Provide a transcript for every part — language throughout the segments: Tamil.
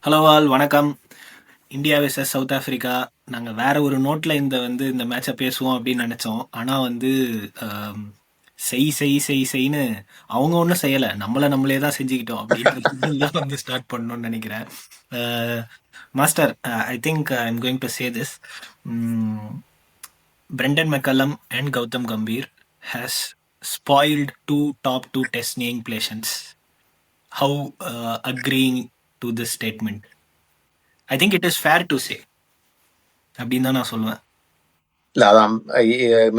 ஹலோ ஆல் வணக்கம். India versus south Africa. நாங்கள் வேற ஒரு நோட்டில் இந்த மேட்சை பேசுவோம் அப்படின்னு நினச்சோம். ஆனால் ஆம், செய்ன்னு அவங்க ஒன்றும் செய்யலை, நம்மளே தான் செஞ்சுக்கிட்டோம் அப்படின்றது தான் ஸ்டார்ட் பண்ணணும்னு நினைக்கிறேன். Master, I think I am going to say this. Brendan McCullum and Gautam Gambhir has spoiled top two test name patients. How agreeing to this statement? I think it is fair to say அப்படின்னு தான் நான் சொல்லுவேன். இல்ல அதான்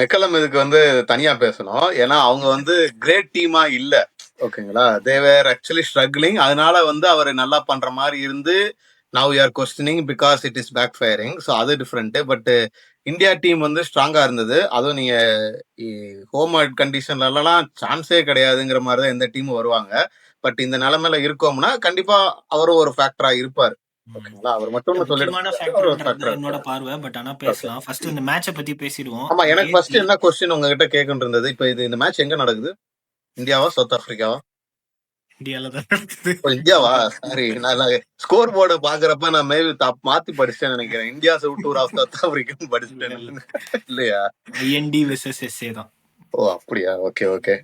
மெக்கலம் இதுக்கு தனியா பேசணும். ஏன்னா அவங்க கிரேட் டீமா இல்ல. ஓகேங்களா, தேவர் ஆக்சுவலி ஸ்ட்ரகிளிங். அதனால அவர் நல்லா பண்ற மாதிரி இருந்து now you are questioning because it is backfiring. So அது டிஃப்ரெண்ட். பட் இந்தியா டீம் ஸ்ட்ராங்கா இருந்தது. அதுவும் நீங்க ஹோம் கண்டிஷன்லாம் சான்ஸே கிடையாதுங்கிற மாதிரி தான் எந்த டீமும் வருவாங்க. பட் இந்த நிலைமையில இருக்கோம்னா கண்டிப்பா அவரும் ஒரு ஃபேக்டரா இருப்பாரு. ஓகேங்களா, அவர் மட்டும் என்னோட பார்வை. பட் ஆனா பேசலாம். ஃபர்ஸ்ட் இந்த மேட்சை பத்தி பேசிடுவோம். ஆமா, எனக்கு ஃபர்ஸ்ட் என்ன क्वेश्चन உங்ககிட்ட கேட்கணும் இருந்தது. இப்போ இந்த மேட்ச் எங்க நடக்குது? இந்தியாவா சவுத் ஆப்பிரிக்காவா? இந்தியால தான் நடக்குது. இந்தியாவா? சாரி, நான் ஸ்கோர் போர்டை பாக்குறப்ப நான் மேபி தப்பு படிச்சேன்னு நினைக்கிறேன். India tour of South Africa படிச்சிட்டேன் இல்லையா? ஐஎன்டி வெர்சஸ் எஸ்ஏ தான். ஓ அப்படியா? Okay okay.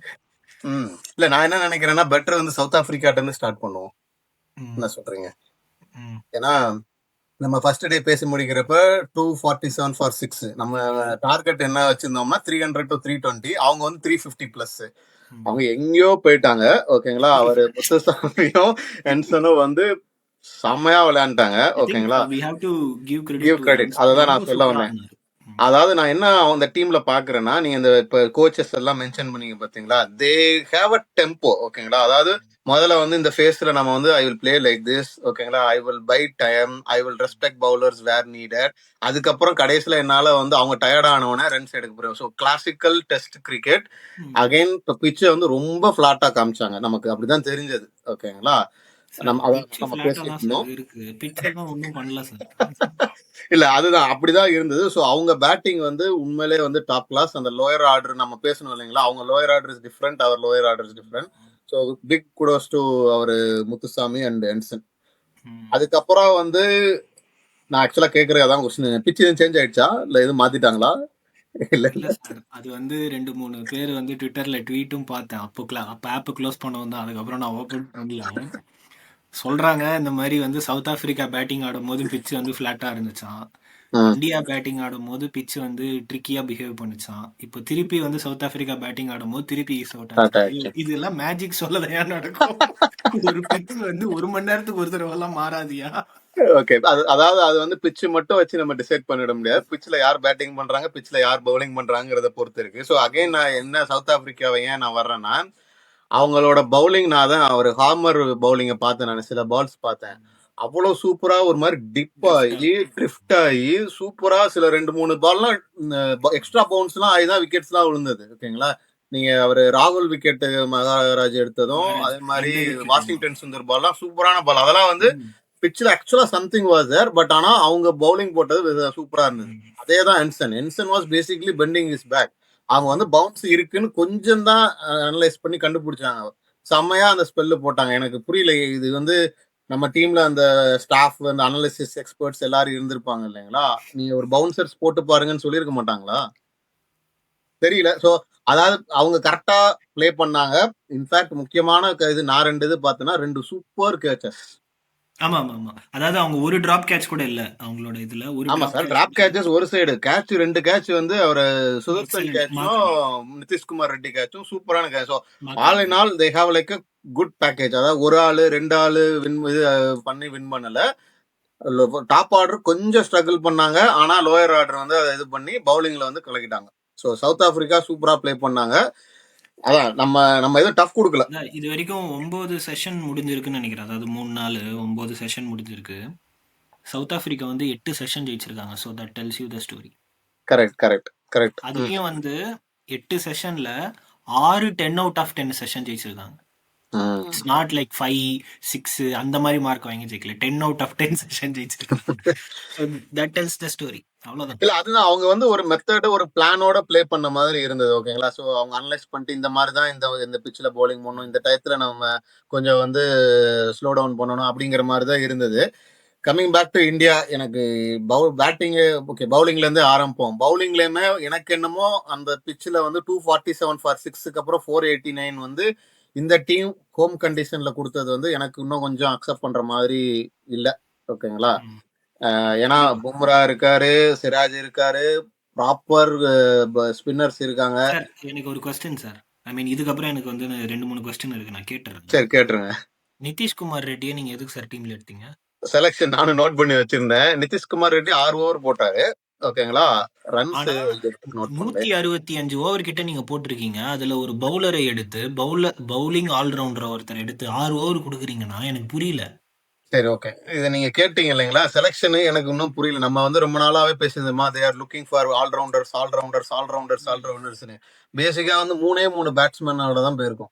இல்ல நான் என்ன நினைக்கிறேன்னா பெட்டர் சவுத் ஆப்பிரிக்காட்ட இருந்து ஸ்டார்ட் பண்ணுவோம். என்ன சொல்றீங்க? ஏன்னா நம்ம ஃபர்ஸ்ட் டே பேசி முடிக்கிறப்ப 247 ஃபார் 6 நம்ம டார்கெட் என்ன வச்சிருந்தோம்னா 300 to 320. அவங்க 350 பிளஸ். அவங்க எங்கேயோ போயிட்டாங்க. ஓகேங்களா, அவரு முத்துசாமியும் என்சனும் செம்மையா விளையாண்டாங்க. ஓகேங்களா, கிவ் கிரெடிட். அததான் நான் சொல்ல வந்தேன். அதாவது நான் என்ன அந்த டீம்ல பாக்குறேன்னா, நீங்க இந்த இப்ப கோச்சஸ் எல்லாம் மென்ஷன் பண்ணீங்க பாத்தீங்களா, தே ஹேவ் அ டெம்போ. ஓகேங்களா, அதாவது முதல்ல இந்த ஃபேஸ்ல நம்ம I will play like this. ஓகேங்களா, I will buy time, I will respect bowlers where needed. அதுக்கப்புறம் கடைசியில என்னால அவங்க டயர்ட் ஆனவன ரன்ஸ் எடுக்க போறோம். So classical test cricket. Again இப்போ பிச்சை ரொம்ப பிளாட்டா காமிச்சாங்க. நமக்கு அப்படிதான் தெரிஞ்சது. ஓகேங்களா, நம்ம பேசிட்டு இல்ல அதுதான் அப்படிதான் இருந்தது. ஸோ அவங்க பேட்டிங் உண்மையிலே டாப் கிளாஸ். அந்த லோயர் ஆர்டர் நம்ம பேசணும் இல்லைங்களா, அவங்க lower order is different, our lower order is different. So big kudos to our Muthusamy and Jansen. அதுக்கப்புறம் நான் ஆக்சுவலா கேட்கறது அதான் கொஸ்டின், பிச் எதுவும் சேஞ்ச் ஆயிடுச்சா இல்ல எதுவும் மாத்திட்டாங்களா? இல்ல சார், அது 2-3 பேர் ட்விட்டர்ல ட்வீட்டும் பார்த்தேன். அப்போ ஆப் க்ளோஸ் பண்ண வந்தேன். அதுக்கப்புறம் நான் ஓபன் பண்ணல. சொல்றாங்க இந்த மாதிரி சவுத் ஆப்பிரிக்கா பேட்டிங் ஆடும் போது பிச் ஃபிளாட்டா இருந்துச்சான். இந்தியா பேட்டிங் ஆடும் போது பிச் ட்ரிக்கியா பிஹேவ் பண்ணுச்சான். இப்போ திருப்பி சவுத் ஆப்பிரிக்கா பேட்டிங் ஆடும் போது திருப்பி ஈஸ் அவுட் ஆச்சு. இதெல்லாம் மேஜிக் சொல்லலையா நடக்கும்? ஒரு பிச் 1 மணி நேரத்துக்கு ஒரு தடவை எல்லாம் மாறாதியா? ஓகே, அதாவது அது பிட்ச் மட்டும் வச்சு நம்ம டிசைட் பண்ணிட முடியாது. பிட்ச்ல யார் பேட்டிங் பண்றாங்க, பிட்ச்ல யார் பவுலிங் பண்றாங்கிறத பொறுத்து இருக்கு. ஸோ அகைன் நான் என்ன சவுத் ஆப்பிரிக்காவை ஏன் நான் வர்றேன்னா, அவங்களோட பவுலிங் நான் தான் ஒரு ஹார்மர் பவுலிங்க பார்த்தேன். நான் சில பால்ஸ் பார்த்தேன். அவ்வளவு சூப்பரா ஒரு மாதிரி டிப் ஆகி ட்ரிஃப்ட் ஆகி சூப்பரா சில 2-3 பால்லாம் எக்ஸ்ட்ரா பவுன்ஸ் எல்லாம் ஆகிதான் விக்கெட்ஸ் எல்லாம் விழுந்தது. ஓகேங்களா, நீங்க அவரு ராகுல் விக்கெட் மகாராஜ் எடுத்ததும் அதே மாதிரி வாஷிங்டன் சுந்தர் பால்லாம் சூப்பரான பால். அதெல்லாம் பிட்ச்ல ஆக்சுவலா சம்திங் வாஸ் தேர். பட் ஆனா அவங்க பவுலிங் போட்டது சூப்பரா இருந்தது. அதே தான் Jansen was basically bending his back. அவங்க பவுன்ஸ் இருக்குன்னு கொஞ்சம் தான் அனலைஸ் பண்ணி கண்டுபிடிச்சாங்க. செம்மையா அந்த ஸ்பெல்லு போட்டாங்க. எனக்கு புரியல, இது நம்ம டீம்ல அந்த ஸ்டாஃப் அனாலிசிஸ் எக்ஸ்பர்ட்ஸ் எல்லாரும் இருந்திருப்பாங்க இல்லைங்களா, நீங்க ஒரு பவுன்சர்ஸ் போட்டு பாருங்கன்னு சொல்லியிருக்க மாட்டாங்களா? தெரியல. ஸோ அதாவது அவங்க கரெக்டா பிளே பண்ணாங்க. இன்ஃபேக்ட் முக்கியமான இது நான் 2 இது பார்த்தேன்னா 2 சூப்பர் கேச்சஸ். ஆமா ஆமா ஆமா, அதாவது அவங்க ஒரு டிராப் கேட்ச் கூட இல்ல அவங்களோட இதுல. ஆமா சார், டிராப் கேச்சஸ் ஒரு சைடு, கேட்ச் 2 கேட்ச் அவர் சுதர்சன் கேட்சும் நிதிஷ்குமார் ரெட்டி கேட்சும் சூப்பரான catch. All in all they have like a good package. அதாவது ஒரு ஆளு 2 ஆளு வின் பண்ணல. டாப் ஆர்டர் கொஞ்சம் ஸ்ட்ரகிள் பண்ணாங்க. ஆனா லோயர் ஆர்டர் அதை இது பண்ணி பவுலிங்ல கலக்கிட்டாங்க. ஸோ சவுத் ஆப்பிரிக்கா சூப்பரா பிளே பண்ணாங்க. அதான் நம்ம எதுவும் டஃப் கொடுக்கல. இது வரைக்கும் 9 செஷன் முடிஞ்சிருக்குன்னு நினைக்கிறேன். அதாவது 3 நாள் 9 செஷன் முடிஞ்சிருக்கு. சவுத் ஆப்பிரிக்கா 8 செஷன் ஜெயிச்சிருக்காங்க. So that tells you the story. Correct. அதுலயும் 8 செஷன்ல 6 10 அவுட் ஆஃப் 10 செஷன் ஜெயிச்சிருக்காங்க. இட்ஸ் நாட் லைக் 5, 6 அந்த மாதிரி மார்க் வாங்கி ஜெயிக்கல. 10 அவுட் ஆஃப் 10 செஷன் ஜெயிச்சிருக்காங்க. So that tells the story. அவ்வளோதான். இல்ல அதுதான் அவங்க வந்து ஒரு மெத்தட் ஒரு பிளானோட ப்ளே பண்ண மாதிரி இருந்தது. ஓகேங்களா? ஸோ அவங்க அனலைஸ் பண்ணிட்டு இந்த மாதிரி தான் இந்த பிட்ச்ல பவுலிங் பண்ணணும், இந்த டயத்துல நம்ம கொஞ்சம் வந்து ஸ்லோ டவுன் பண்ணணும் அப்படிங்கிற மாதிரி தான் இருந்தது. கம்மிங் பேக் டு இந்தியா, எனக்கு பேட்டிங்கு ஓகே, பவுலிங்ல இருந்து ஆரம்பிப்போம். பவுலிங்லயுமே எனக்கு என்னமோ அந்த பிட்ச்ல வந்து 247 ஃபார் 6க்கு அப்புறம் 489 வந்து இந்த டீம் ஹோம் கண்டிஷன்ல கொடுத்தது வந்து எனக்கு இன்னும் கொஞ்சம் அக்செப்ட் பண்ற மாதிரி இல்ல. ஓகேங்களா? ஏன்னா பும்ரா இருக்காரு, சிராஜ் இருக்காரு, ப்ராப்பர் ஸ்பின்னர்ஸ் இருக்காங்க. சார் எனக்கு ஒரு கொஸ்டின் சார். ஐ மீன் இதுக்கப்புறம் எனக்கு வந்து 2-3 கொஸ்டின் இருக்கு, நான் கேட்டுறேன். சரி கேட்டுருங்க. நிதிஷ்குமார் ரெட்டியை நீங்க எதுக்கு சார் டீம்ல எடுத்தீங்க? செலக்ஷன் நானும் நோட் பண்ணி வச்சிருந்தேன். நிதிஷ்குமார் ரெட்டி 6 ஓவர் போட்டாரு. ஓகேங்களா? ரன்ஸ் ஆனா நோட் பண்ணல. 165 ஓவர் கிட்ட நீங்க போட்டிருக்கீங்க. அதுல ஒரு பவுலரை எடுத்து பவுலிங் ஆல்ரவுண்டர் ஒருத்தர் எடுத்து 6 ஓவர் கொடுக்குறீங்கன்னா எனக்கு புரியல. சரி ஓகே, இதை நீங்க கேட்டீங்க இல்லைங்களா? செலக்ஷன் எனக்கு இன்னும் புரியல. நம்ம வந்து ரொம்ப நாளாவே பேசியிருந்தோமா, they are looking for allrounders. பேசிக்கா வந்து 3 பேட்ஸ்மேனோட தான் போயிருக்கும்.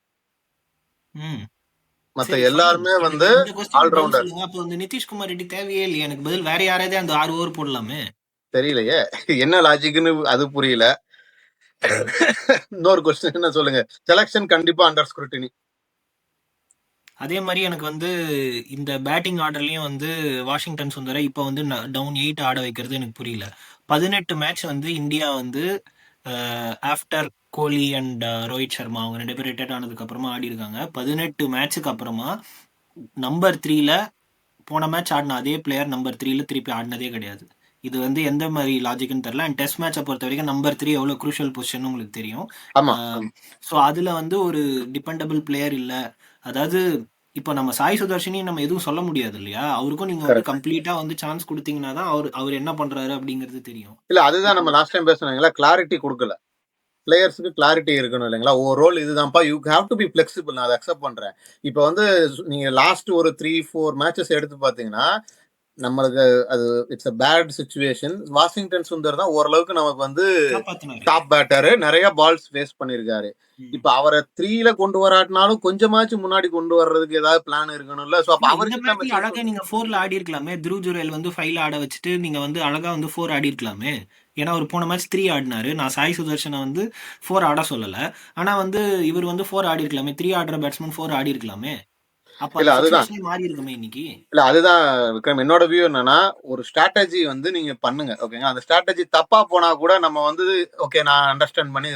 ம் மத்த சரி, fine. எல்லாருமே எனக்கு வந்து இந்த கொஸ்டின் பதில் ஆல்ரவுண்டர். சொல்லுங்க. அப்போ வந்து நிதிஷ்குமார் ரெட்டி தேவையே இல்லையே, எனக்கு பதில் வேற யாராவது அந்த 6 ஓவர் போடலாமே. தெரியலையே என்ன லாஜிக்னு அது புரியல. இன்னொரு கொஸ்டின் என்ன சொல்லுங்க. செலக்ஷன் கண்டிப்பா அண்டர் ஸ்க்ரூட்டினி. அதே மாதிரி எனக்கு வந்து இந்த பேட்டிங் ஆர்டர்லயும் வந்து வாஷிங்டன் சுந்தரை இப்போ வந்து டவுன் 8 ஆட வைக்கிறது எனக்கு புரியல. 18 மேட்ச் வந்து இந்தியா வந்து after Kohli and Rohit Sharma அவங்க 2 பேர் ரிட்டையர்ட் ஆனதுக்கு அப்புறமா ஆடி இருக்காங்க. 18 மேட்ச்சுக்கு அப்புறமா நம்பர் 3ல போன மேட்ச் ஆடின அதே பிளேயர் நம்பர் 3ல திருப்பி ஆடினதே கிடையாது. இது வந்து எந்த மாதிரி லாஜிக்னு தெரியல. அண்ட் டெஸ்ட் மேட்சை பொறுத்த வரைக்கும் நம்பர் 3 எவ்வளோ குரூஷியல் பொசிஷன் உங்களுக்கு தெரியும். ஆமா. ஸோ அதில் வந்து ஒரு டிபெண்டபிள் பிளேயர் இல்லை. அதாவது இப்போ நம்ம சாய் சுதர்ஷினி நம்ம எதுவும் சொல்ல முடியாது இல்லையா? அவருக்கும் நீங்க வந்து கம்ப்ளீட்டா வந்து சான்ஸ் கொடுத்தீங்கன்னா தான் அவர் என்ன பண்றாரு அப்படிங்கிறது தெரியும். இல்ல அதுதான் நம்ம லாஸ்ட் டைம் பேசுனாங்களா, கிளாரிட்டி கொடுக்கல. பிளேயர்ஸுக்கு கிளாரிட்டி இருக்கணும் இல்லைங்களா? ஒரு ரோல் இதுதான்ப்பா, you have to be flexible. நான் அதை அக்செப்ட் பண்றேன். இப்போ வந்து நீங்க லாஸ்ட் ஒரு 3-4 மேட்சஸ் எடுத்து பாத்தீங்கன்னா நம்மளுக்கு அது it's a bad situation. Washington Sundar தான் ஓரளவுக்கு நமக்கு வந்து டாப் பேட்டரு, நிறைய பால்ஸ் ஃபேஸ் பண்ணிருக்காரு. இப்ப அவரை 3ல கொண்டு வராட்டினாலும் கொஞ்சமாச்சும் முன்னாடி கொண்டு வர்றதுக்கு ஏதாவது பிளான் இருக்கணும்ல. சோ அப்ப அவருக்கு அழகா நீங்க 4ல ஆடி இருக்கலாமே. த்ருவ் ஜுரேல் வந்து 5ல ஆட வச்சுட்டு நீங்க வந்து அழகா வந்து 4 ஆடி இருக்கலாமே. ஏன்னா அவர் போன மேட்ச் 3 ஆடினாரு. நான் சாய் சுதர்ஷனை வந்து 4 ஆட சொல்லல. ஆனா வந்து இவர் வந்து 4 ஆடி இருக்கலாமே. 3 ஆடுற பேட்ஸ்மேன் 4 ஆடி இருக்கலாமே. அப்ப இல்ல அதுதான் மாறி இருக்குமே இன்னைக்கு. இல்ல அதுதான் விக்ரம், என்னோட வியூ என்னன்னா, ஒரு ஸ்ட்ராட்டஜி வந்து நீங்க பண்ணுங்க. ஓகேங்க, அந்த ஸ்ட்ராட்டஜி தப்பா போனா கூட நம்ம வந்து ஓகே நான் அண்டர்ஸ்டாண்ட் பண்ணி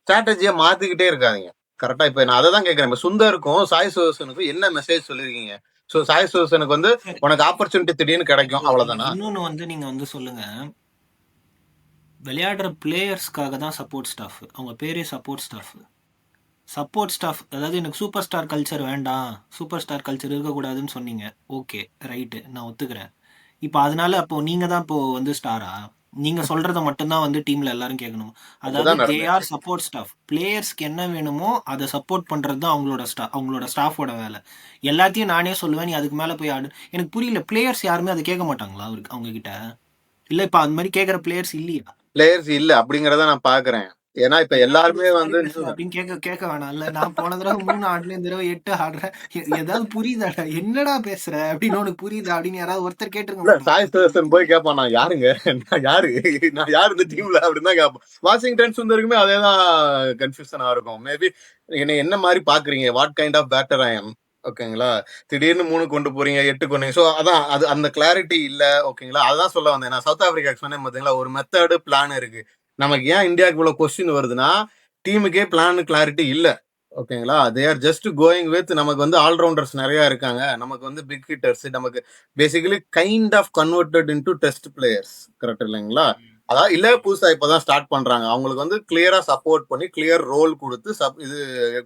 ஸ்ட்ராட்டஜியை மாத்திக்கிட்டே இருக்காதீங்க. கரெக்டா? இப்ப நான் அதை தான் கேட்கறேன். இப்ப சுந்தருக்கும் சாய் சுதர்சனுக்கும் என்ன மெசேஜ் சொல்லிருக்கீங்க? சோ சாய் சுதர்சனுக்கு வந்து உனக்கு ஆப்பர்ச்சுனிட்டி திடீர்னு கிடைக்கும், அவ்வளவுதானா? இன்னொன்னு வந்து நீங்க வந்து சொல்லுங்க, விளையாடுற பிளேயர்ஸ்க்காக தான் சப்போர்ட் ஸ்டாஃப். அவங்க பேரே சப்போர்ட் ஸ்டாஃப். சப்போர்ட் ஸ்டாஃப் அதாவது எனக்கு சூப்பர் ஸ்டார் கல்ச்சர் வேண்டாம், சூப்பர் ஸ்டார் கல்ச்சர் இருக்கக்கூடாதுன்னு சொன்னீங்க. ஓகே ரைட்டு, நான் ஒத்துக்கிறேன். இப்போ அதனால அப்போ நீங்க தான் இப்போ வந்து ஸ்டாரா? நீங்க சொல்றத மட்டும்தான் வந்து டீம்ல எல்லாரும் கேட்கணும். அதாவது தே ஆர் சப்போர்ட் ஸ்டாஃப். பிளேயர்ஸ்க்கு என்ன வேணுமோ அதை சப்போர்ட் பண்றது தான் அவங்களோட ஸ்டாஃபோட வேலை. எல்லாத்தையும் நானே சொல்லுவேன், நீ அதுக்கு மேல போய் ஆடு. எனக்கு புரியல, பிளேயர்ஸ் யாருமே அதை கேட்க மாட்டாங்களா அவங்க கிட்ட? இல்ல இப்ப அந்த மாதிரி கேட்கற பிளேயர்ஸ் இல்லையா? பிளேயர்ஸ் இல்ல அப்படிங்கறத நான் பாக்குறேன். ஏன்னா இப்ப எல்லாருமே வந்து அப்படின்னு கேட்க வேணாம் இல்ல. நான் போன தடவை 3 ஆடுறேன், இந்த தடவை 8 ஆடுறேன், ஏதாவது புரியுதாடா, என்னடா பேசுற அப்படின்னு உனக்கு புரியுதா அப்படின்னு யாராவது ஒருத்தர் கேட்டுருங்க. சாய் சுதர்சன் போய் கேட்பான், நான் யாருங்க, நான் யாரு இந்த டீம்ல அப்படின்னு தான் கேட்பான். வாஷிங்டன் சுந்தருக்குமே அதேதான் கன்ஃபியூஷனா இருக்கும். மேபி என்ன மாதிரி பாக்குறீங்க, what kind of batter I am. ஓகேங்களா? திடீர்னு 3 கொண்டு போறீங்க, 8 கொண்டு. ஸோ அதான் அது அந்த கிளாரிட்டி இல்ல. ஓகேங்களா? அதான் சொல்ல வந்தேன். நான் சவுத் ஆப்பிரிக்கா சொன்னேன் பாத்தீங்களா, ஒரு மெத்தடு பிளான் இருக்கு. நமக்கு ஏன் இந்தியாவுக்கு இவ்வளவு கொஸ்டின் வருதுன்னா, டீமுக்கே பிளான் கிளாரிட்டி இல்ல. ஓகேங்களா? They are just going with, நமக்கு வந்து ஆல்ரவுண்டர்ஸ் நிறைய இருக்காங்க, நமக்கு வந்து பிக் ஹிட்டர்ஸ், நமக்கு basically kind of converted into test players. Correct இல்லைங்களா? அதாவது இல்ல புதுசா இப்பதான் ஸ்டார்ட் பண்றாங்க. அவங்களுக்கு வந்து கிளியரா சப்போர்ட் பண்ணி கிளியர் ரோல் கொடுத்து இது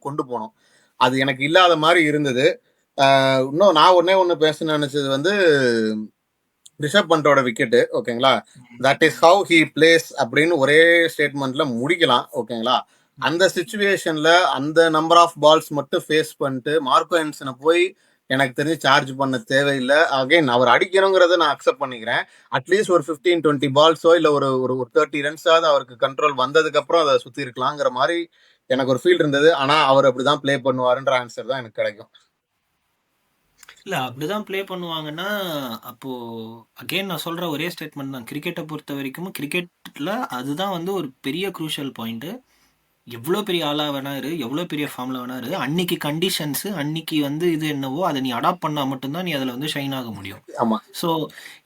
கொண்டு போகணும். அது எனக்கு இல்லாத மாதிரி இருந்தது. இன்னும் நான் ஒண்ணு பேச நினைச்சது வந்து ரிஷப் பண்டோட விக்கெட்டு. ஓகேங்களா? That is how he plays அப்படின்னு ஒரே ஸ்டேட்மெண்ட்ல முடிக்கலாம். ஓகேங்களா? அந்த சிச்சுவேஷன்ல அந்த நம்பர் ஆஃப் பால்ஸ் மட்டும் ஃபேஸ் பண்ணிட்டு மார்க்கோ ஹென்சனை போய் எனக்கு தெரிஞ்சு சார்ஜ் பண்ண தேவையில்லை. அகைன் அவர் அடிக்கணுங்கிறத நான் அக்செப்ட் பண்ணிக்கிறேன். அட்லீஸ்ட் ஒரு 15-20 பால்ஸோ இல்ல ஒரு 30 ரன்ஸாவது அவருக்கு கண்ட்ரோல் வந்ததுக்கு அப்புறம் அதை சுத்தி இருக்கலாங்கிற மாதிரி எனக்கு ஒரு ஃபீல் இருந்தது. ஆனா அவர் அப்படிதான் ப்ளே பண்ணுவாருன்ற ஆன்சர் தான் எனக்கு கிடைக்கும். இல்ல அப்படிதான் ப்ளே பண்ணுவாங்கன்னா, அப்போ அகைன் நான் சொல்ற ஒரே ஸ்டேட்மெண்ட் தான். கிரிக்கெட்ட பொறுத்தவரைக்கும் கிரிக்கெட்ல அதுதான் வந்து ஒரு பெரிய க்ரூஷியல் பாயிண்ட். எவ்வளோ பெரிய ஆளா வேணா இரு, எவ்வளோ பெரிய ஃபார்ம்ல வேணா இரு, அன்னைக்கு கண்டிஷன்ஸ், அன்னைக்கு வந்து இது என்னவோ அதை நீ அடாப்ட் பண்ணா மட்டும்தான் நீ அதுல வந்து ஷைன் ஆக முடியும். ஆமா. ஸோ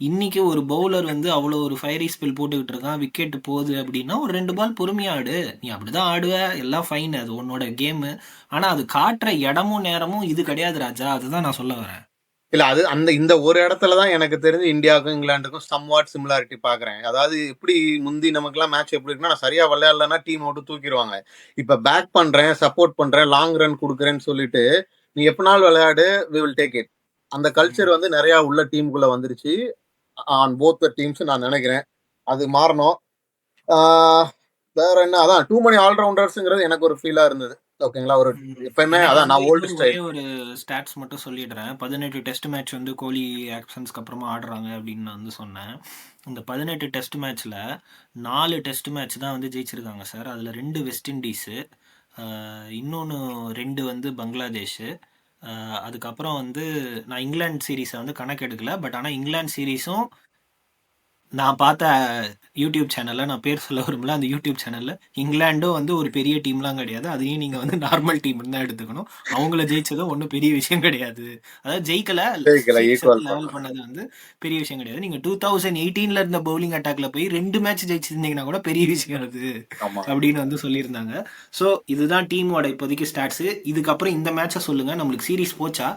இன்னைக்கு ஒரு பவுலர் வந்து அவ்வளோ ஒரு ஃபயரி ஸ்பெல் போட்டுக்கிட்டு இருக்கான், விக்கெட் போகுது அப்படின்னா ஒரு 2 பால் பொறுமையா ஆடு. நீ அப்படிதான் ஆடுவ, எல்லாம் ஃபைன், அது உன்னோட கேமு. ஆனா அது காட்டுற இடமும் நேரமும் இது கிடையாது ராஜா. அதுதான் நான் சொல்ல வரேன். இல்ல அது இந்த ஒரு இடத்துல தான் எனக்கு தெரிஞ்சு இந்தியாவுக்கும் இங்கிலாந்துக்கும் சம்வாட் சிமிலாரிட்டி பாக்குறேன். அதாவது எப்படி முந்தி நமக்குலாம் மேட்ச் எப்படி இருக்குன்னா, நான் சரியா விளையாடலன்னா டீம் விட்டு தூக்கிடுவாங்க. இப்ப பேக் பண்றேன், சப்போர்ட் பண்றேன், லாங் ரன் கொடுக்குறேன்னு சொல்லிட்டு நீ எப்பனாலும் விளையாடு, வி வில் டேக் இட். அந்த கல்ச்சர் வந்து நிறைய உள்ள டீமுக்குள்ள வந்துருச்சு ஆன் போத் த டீம்ஸ் நான் நினைக்கிறேன். அது மாறணும். ஆஹ் வேற என்ன, அதான் டூ மணி ஆல்ரவுண்டர்ஸ்ங்கிறது எனக்கு ஒரு ஃபீலா இருந்தது. ஓகேங்களா, ஒரு எப்பயுமே எனக்கு அதான் வந்து நான் ஓல்டு இன்னொரு ஒரே ஸ்டைல். ஒரு ஸ்டாட்ஸ் மட்டும் சொல்லிடுறேன். 18 டெஸ்ட் மேட்ச் வந்து கோலி ஆக்ஷன்ஸ்க்கு அப்புறமா ஆடுறாங்க அப்படின்னு நான் வந்து சொன்னேன். இந்த 18 டெஸ்ட் மேட்ச்ல 4 டெஸ்ட் மேட்ச் தான் வந்து ஜெயிச்சிருக்காங்க சார். அதுல 2 வெஸ்ட் இண்டீஸு, இன்னொன்று 2 வந்து பங்களாதேஷ். அதுக்கப்புறம் வந்து நான் இங்கிலாந்து சீரீஸை வந்து கணக்கு எடுக்கல. பட் ஆனால் இங்கிலாந்து சீரீஸும் நான் பார்த்த யூடியூப் சேனல்ல, நான் பேர் சொல்ல விரும்பல, அந்த யூடியூப் சேனல்ல இங்கிலாண்டும் வந்து ஒரு பெரிய டீம்லாம் கிடையாது, அதையும் நீங்க வந்து நார்மல் டீம்னு தான் எடுத்துக்கணும். அவங்கள ஜெயிச்சதும் ஒன்றும் பெரிய விஷயம் கிடையாது. அதாவது ஜெயிக்கல, சீரீஸ் வந்து ஈக்குவல் லெவல் பண்ணலாம். பண்ணது வந்து பெரிய விஷயம் கிடையாது. நீங்க 2018ல இருந்த பவுலிங் அட்டாக்ல போய் 2 மேட்ச் ஜெயிச்சிருந்தீங்கன்னா கூட பெரிய விஷயம் அது ஆமா. அப்படின்னு வந்து சொல்லியிருந்தாங்க. ஸோ இதுதான் டீமோட இப்போதைக்கு ஸ்டாட்ஸ். இதுக்கப்புறம் இந்த மேட்சை சொல்லுங்க, நம்மளுக்கு சீரீஸ் போச்சா?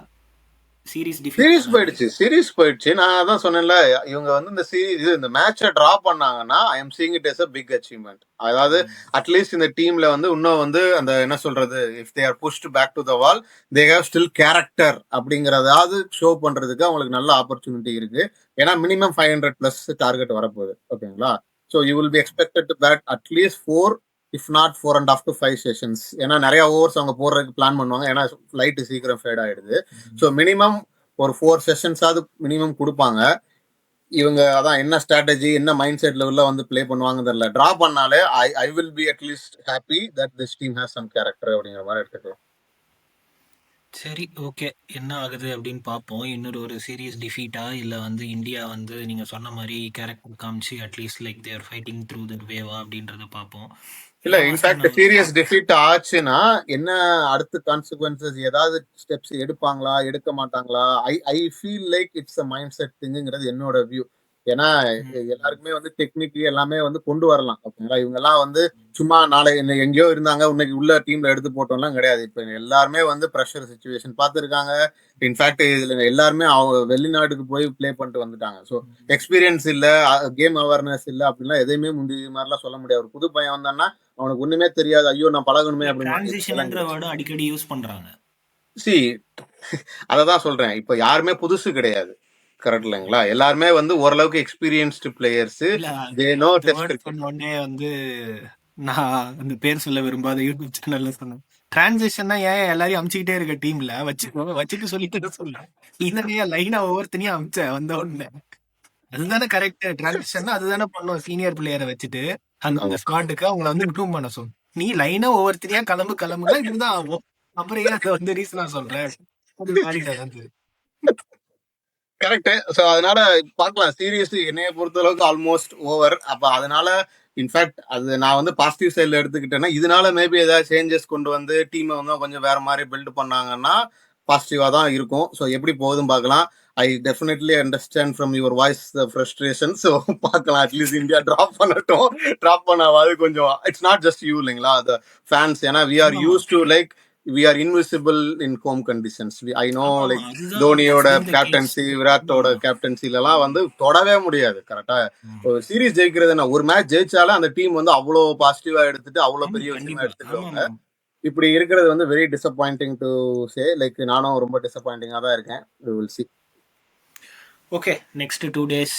சீரீஸ் டிஃபீட் சீரிஸ் தானே அது? போயிடுச்சு, சீரிஸ் போயிடுச்சு. நான் அதான் சொன்னேன்ல, இவங்க வந்து இந்த சீரிஸ் இந்த மேட்சை டிரா பண்ணாங்கன்னா I am seeing it as a big achievement. அதாவது அட்லீஸ்ட் இந்த டீம்ல வந்து இன்னும் வந்து அந்த என்ன சொல்றது, if they are pushed back to the wall, they have still character அப்படிங்கறதாவது ஷோ பண்றதுக்கு அவங்களுக்கு நல்ல ஆப்பர்ச்சுனிட்டி இருக்கு. ஏன்னா மினிமம் 500+ டார்கெட் வரப்போகுது. ஓகேங்களா, so you will be expected to bat at least 4, if not 4.5 to 5 sessions. ஏன்னா நிறைய ஓவர்ஸ் அவங்க போடுறதுக்கு பிளான் பண்ணுவாங்க, ஏன்னா லைட் சீக்கிரம் ஃபேட் ஆயிடுது. ஸோ மினிமம் ஒரு 4 செஷன்ஸாவது மினிமம் கொடுப்பாங்க. இவங்க அதான் என்ன ஸ்ட்ராட்டஜி, என்ன மைண்ட் செட்ல உள்ள வந்து ப்ளே பண்ணுவாங்க தெரியல. டிரா பண்ணாலே I will be at least happy that this team has some character அப்படிங்கிற மாதிரி எடுத்துக்கலாம். சரி, ஓகே. என்ன ஆகுது அப்படின்னு பார்ப்போம். இன்னொரு ஒரு சீரியஸ் டிஃபீட்டா, இல்லை வந்து இந்தியா வந்து நீங்கள் சொன்ன மாதிரி கேரக்டர் காமிச்சு at least like their fighting through that வேவா அப்படின்றத பார்ப்போம். இல்ல ஆமாம் சார், இன்ஃபேக்ட் நம்ம சீரியஸ் டிஃபீட் ஆச்சுன்னா என்ன அடுத்த கான்சிக்வன்சஸ், ஏதாவது ஸ்டெப்ஸ் எடுப்பாங்களா எடுக்க மாட்டாங்களா? I feel like it's a mindset திங்குங்கிறது என்னோட வியூ. ஏன்னா எல்லாருக்குமே வந்து டெக்னிக் எல்லாமே வந்து கொண்டு வரலாம். ஓகேங்களா, இவங்க எல்லாம் வந்து சும்மா நாளை எங்கேயோ இருந்தாங்க இன்னைக்கு உள்ள டீம்ல எடுத்து போட்டோம்லாம் கிடையாது. இப்ப எல்லாருமே வந்து ப்ரெஷர் சுச்சுவேஷன் பார்த்துருக்காங்க. இன்ஃபேக்ட் இதுல எல்லாருமே அவங்க வெளிநாட்டுக்கு போய் ப்ளே பண்ணிட்டு வந்துட்டாங்க. ஸோ எக்ஸ்பீரியன்ஸ் இல்ல, கேம் அவேர்னஸ் இல்ல அப்படின்லாம் எதையுமே முந்தி மாதிரிலாம் சொல்ல முடியாது. ஒரு புது பையன் வந்தான்னா அவனுக்கு ஒண்ணுமே தெரியாது, ஐயோ நான் பழகணுமே இல்லை, அப்படின்னு டிரான்சிஷன்ன்ற வேர்டும் அடிக்கடி யூஸ் பண்ணுறாங்க. சி அததான் சொல்றேன், இப்ப யாருமே புதுசு கிடையாது. கரெக்ட் இல்லைங்களா, எல்லாருமே வந்து ஓரளவுக்கு எக்ஸ்பீரியன்ஸ்டு பிளேயர்ஸ். இல்லை, தே நோ அந்த டெஸ்ட் வேர்டு கிரிக்கெட். சொன்ன உடனே வந்து நான் அந்த பேர் சொல்ல விரும்பாத யூடியூப் சேனல்ல சொன்னேன். டிரான்சிஷன்னா ஏன் எல்லாரையும் அமுச்சிக்கிட்டே இருக்க டீம்ல வச்சுட்டு சொல்லிட்டு சொல்ல, இல்லையா லைனா ஒவ்வொருத்தனையும் அமிச்ச வந்த உடனே. அதுதானே கரெக்ட். டிரான்சிஷன் அதுதானே பண்ணும். சீனியர் பிளேயரை வச்சுட்டு அந்த ஸ்குவாடுக்கு அவங்கள வந்து இம்ப்ரூவ் பண்ண சொல்லு. நீ லைனா ஒவ்வொருத்தரையா கிளம்புனா இதுதான் ஆகும். அப்புறம் ஏன் அதை வந்து ரீசனா சொல்றேன்? அது மாறிடாது. கரெக்ட். ஸோ அதனால பார்க்கலாம். சீரியஸ் என்னைய பொறுத்த அளவுக்கு ஆல்மோஸ்ட் ஓவர். அப்ப அதனால இன்ஃபேக்ட் அது நான் வந்து பாசிட்டிவ் சைட்ல எடுத்துக்கிட்டேன்னா, இதனால மேபி ஏதாவது சேஞ்சஸ் கொண்டு வந்து டீமை வந்து கொஞ்சம் வேற மாதிரி பில்ட் பண்ணாங்கன்னா பாசிட்டிவா தான் இருக்கும். ஸோ எப்படி போகுதுன்னு பார்க்கலாம். I definitely understand from your voice the frustration. So பார்க்கலாம், அட்லீஸ்ட் இந்தியா டிராப் பண்ணட்டும். டிராப் பண்ணாவது கொஞ்சம் இட்ஸ் நாட் ஜஸ்ட் யூ இல்லைங்களா, த ஃபேன்ஸ். ஏன்னா வி ஆர் ஆமா, use to like we are invisible in home conditions. I know ஆமா, like அதுதான் தோனியோட that's been the case. Captaincy, விராட்டோட கேப்டன்சிலாம் வந்து தொடவே முடியாது. கரெக்டா, ஒரு சீரீஸ் ஜெயிக்கிறதுனா ஒரு மேட்ச் ஜெயிச்சாலே அந்த டீம் வந்து அவ்வளோ பாசிட்டிவா எடுத்துட்டு அவ்வளோ ஆமா, பெரிய விஷயமா கண்டிப்பா. ஆமா, எடுத்துக்குவாங்க. ஆமா. இப்படி இருக்கிறது வந்து very disappointing to say. Like நானும் ரொம்ப டிசப்பாயிண்டிங்கா தான் இருக்கேன். we will see. Okay, next 2 days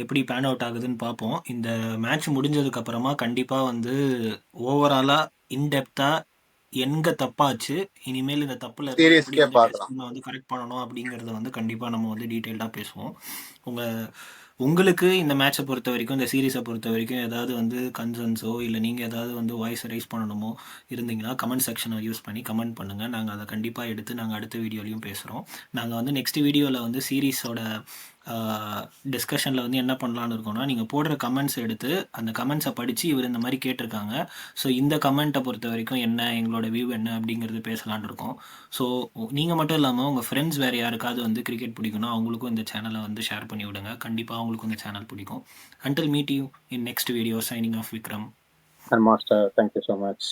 எப்படி பேன் அவுட் ஆகுதுன்னு பார்ப்போம். இந்த மேட்ச் முடிஞ்சதுக்கு அப்புறமா கண்டிப்பாக வந்து ஓவராலாக இன்டெப்த்தாக எங்க தப்பாச்சு, இனிமேல் இந்த தப்புல இருந்து எப்படி சீரியஸ்க்கே வந்து பார்க்கலாம். டெஸ்டிங்கை வந்து கரெக்ட் பண்ணணும் அப்படிங்கிறத வந்து கண்டிப்பாக நம்ம வந்து டீட்டெயில்டாக பேசுவோம். உங்களுக்கு இந்த மேட்சை பொறுத்த வரைக்கும், இந்த சீரீஸை பொறுத்த வரைக்கும் ஏதாவது வந்து கன்சர்ன்ஸோ இல்லை நீங்கள் ஏதாவது வந்து வாய்ஸ் ரைஸ் பண்ணணுமோ இருந்தீங்கன்னா கமெண்ட் செக்ஷனை யூஸ் பண்ணி கமெண்ட் பண்ணுங்கள். நாங்கள் அதை கண்டிப்பாக எடுத்து நாங்கள் அடுத்த வீடியோலையும் பேசுகிறோம். நாங்கள் வந்து நெக்ஸ்ட் வீடியோவில் வந்து சீரீஸோட டிஸ்கஷனில் வந்து என்ன பண்ணலான்னு இருக்கோம்னா, நீங்கள் போடுற கமெண்ட்ஸ் எடுத்து அந்த கமெண்ட்ஸை படித்து இவர் இந்த மாதிரி கேட்டிருக்காங்க, ஸோ இந்த கமெண்ட்டை பொறுத்த வரைக்கும் என்ன, எங்களோட வியூ என்ன அப்படிங்கிறது பேசலான்னு இருக்கோம். ஸோ நீங்கள் மட்டும் இல்லாமல் உங்கள் ஃப்ரெண்ட்ஸ் வேறு யாருக்காவது வந்து கிரிக்கெட் பிடிக்கும்னா அவங்களுக்கும் இந்த சேனலை வந்து ஷேர் பண்ணி விடுங்க. கண்டிப்பாக அவங்களுக்கும் இந்த சேனல் பிடிக்கும். Until meet you in next video, signing off, Vikram. And Master, thank you so much.